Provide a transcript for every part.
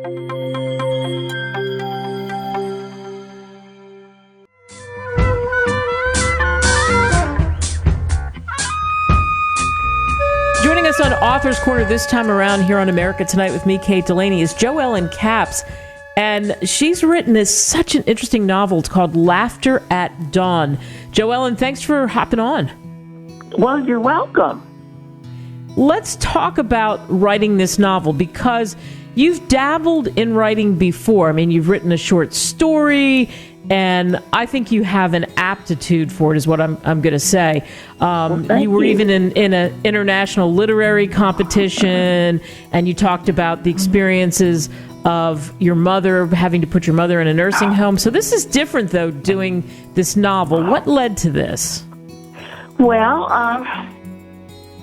Joining us on Author's Corner this time around here on America Tonight with me, Kate Delaney, is Joellen Capps. And she's written such an interesting novel. It's called Laughter at Dawn. Joellen, thanks for hopping on. Well, you're welcome. Let's talk about writing this novel, because you've dabbled in writing before. I mean, you've written a short story, and I think you have an aptitude for it, is what I'm going to say. You were even in an international literary competition, and you talked about the experiences of your mother, having to put your mother in a nursing home. So this is different, though, doing this novel. What led to this? Well,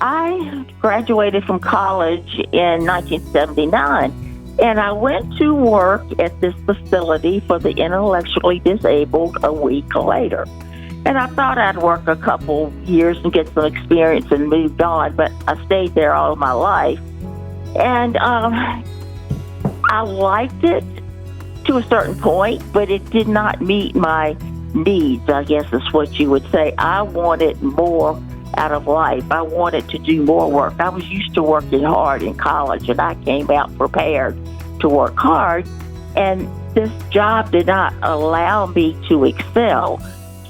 I graduated from college in 1979. And I went to work at this facility for the intellectually disabled a week later. And I thought I'd work a couple years and get some experience and moved on, but I stayed there all my life. And I liked it to a certain point, but it did not meet my needs, I guess is what you would say. I wanted more out of life. I wanted to do more work. I was used to working hard in college, and I came out prepared to work hard, and this job did not allow me to excel.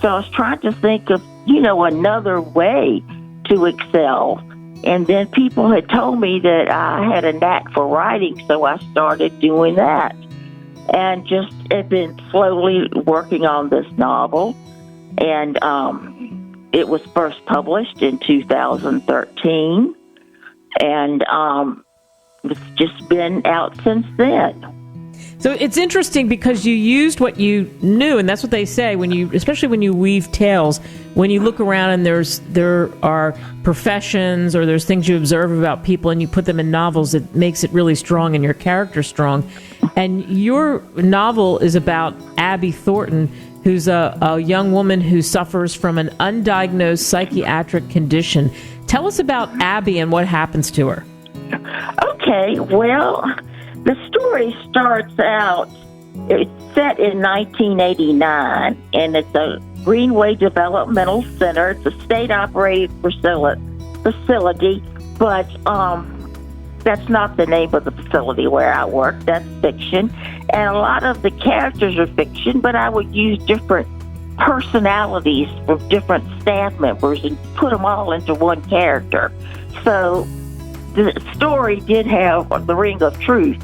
So I was trying to think of, another way to excel. And then people had told me that I had a knack for writing, so I started doing that. And just have been slowly working on this novel. And it was first published in 2013. And it's just been out since then. So it's interesting because you used what you knew, and that's what they say especially when you weave tales. When you look around and there are professions or there's things you observe about people, and you put them in novels, it makes it really strong and your character strong. And your novel is about Abby Thornton, who's a young woman who suffers from an undiagnosed psychiatric condition. Tell us about Abby and what happens to her. Okay, well, the story starts out, it's set in 1989, and it's a Greenway Developmental Center. It's a state-operated facility, but that's not the name of the facility where I work. That's fiction. And a lot of the characters are fiction, but I would use different personalities from different staff members and put them all into one character. So the story did have the ring of truth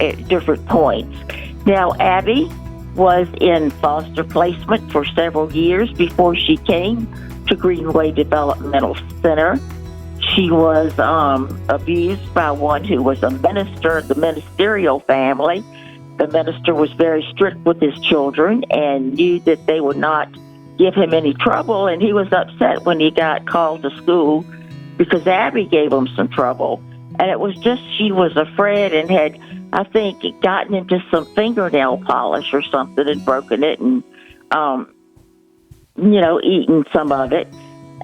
at different points. Now, Abby was in foster placement for several years before she came to Greenway Developmental Center. She was abused by one who was a minister of the ministerial family. The minister was very strict with his children and knew that they would not give him any trouble, and he was upset when he got called to school because Abby gave him some trouble. And it was just she was afraid and had, I think, gotten into some fingernail polish or something and broken it and, eaten some of it.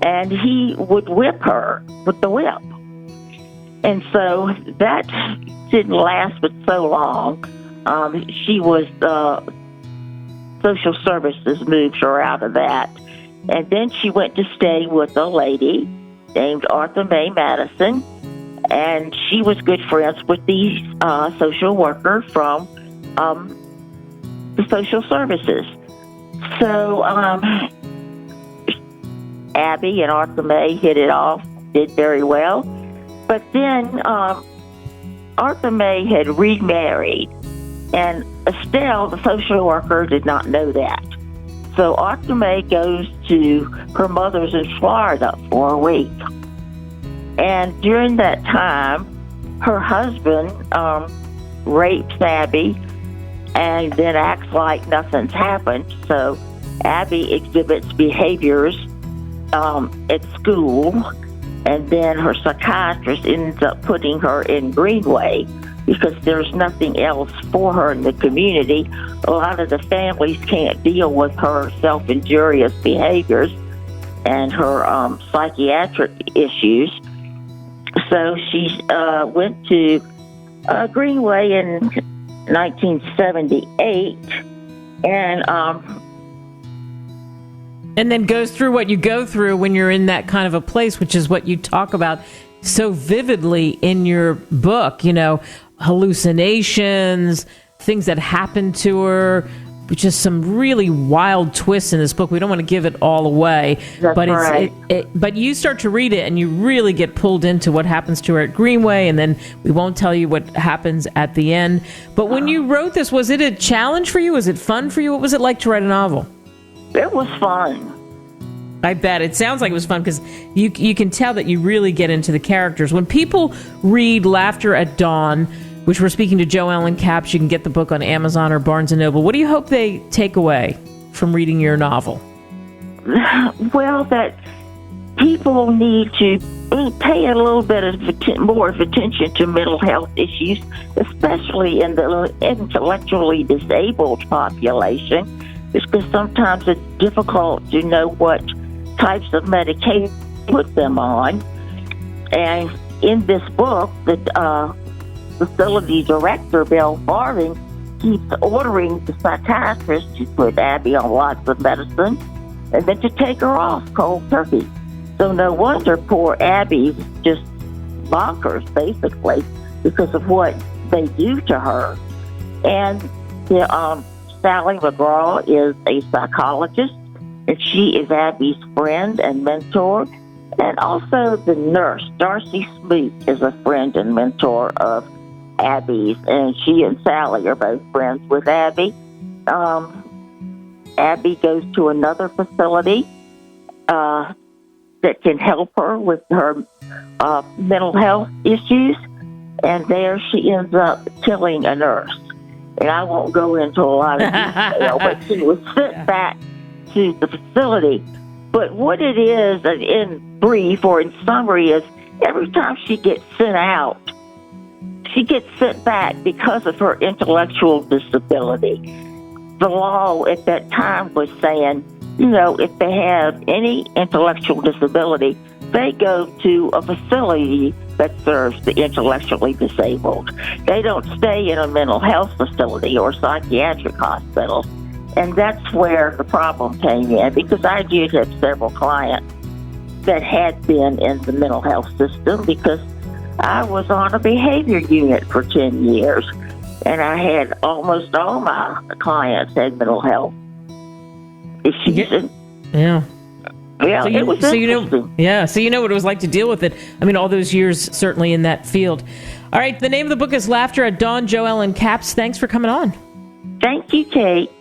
And he would whip her with the whip. And so that didn't last but so long. She was, social services moved her out of that. And then she went to stay with a lady named Arthur Mae Madison. And she was good friends with the social worker from the social services. So Abby and Arthur Mae hit it off, did very well. But then Arthur Mae had remarried, and Estelle, the social worker, did not know that. So Arthur Mae goes to her mother's in Florida for a week. And during that time, her husband rapes Abby and then acts like nothing's happened. So Abby exhibits behaviors at school, and then her psychiatrist ends up putting her in Greenway because there's nothing else for her in the community. A lot of the families can't deal with her self-injurious behaviors and her psychiatric issues. So she went to Greenway, and 1978, and then goes through what you go through when you're in that kind of a place, which is what you talk about so vividly in your book, hallucinations, things that happened to her, just some really wild twists in this book. We don't want to give it all away, That's but right. But you start to read it and you really get pulled into what happens to her at Greenway, and then we won't tell you what happens at the end. But when you wrote this, was it a challenge for you? Was it fun for you? What was it like to write a novel? it was fun. I bet. It sounds like it was fun because you can tell that you really get into the characters. When people read Laughter at Dawn, which we're speaking to Jo Ellen Capps, you can get the book on Amazon or Barnes & Noble. What do you hope they take away from reading your novel? Well, that people need to pay a little bit of more of attention to mental health issues, especially in the intellectually disabled population, because sometimes it's difficult to know what types of medication to put them on. And in this book, the facility director, Bill Farthing, keeps ordering the psychiatrist to put Abby on lots of medicine and then to take her off cold turkey. So no wonder poor Abby's just bonkers, basically, because of what they do to her. And Sally McGraw is a psychologist, and she is Abby's friend and mentor. And also the nurse, Darcy Smoot, is a friend and mentor of Abby's, and she and Sally are both friends with Abby. Abby goes to another facility that can help her with her mental health issues, and there she ends up killing a nurse. And I won't go into a lot of detail, but she was sent back to the facility. But what it is, in brief or in summary, is every time she gets sent out, she gets sent back because of her intellectual disability. The law at that time was saying, if they have any intellectual disability, they go to a facility that serves the intellectually disabled. They don't stay in a mental health facility or psychiatric hospital. And that's where the problem came in, because I did have several clients that had been in the mental health system, because I was on a behavior unit for 10 years, and I had almost all my clients had mental health issues. Yeah. Yeah, it was interesting. So you know what it was like to deal with it. I mean, all those years certainly in that field. All right, the name of the book is Laughter at Dawn. Jo Ellen Capps, thanks for coming on. Thank you, Kate.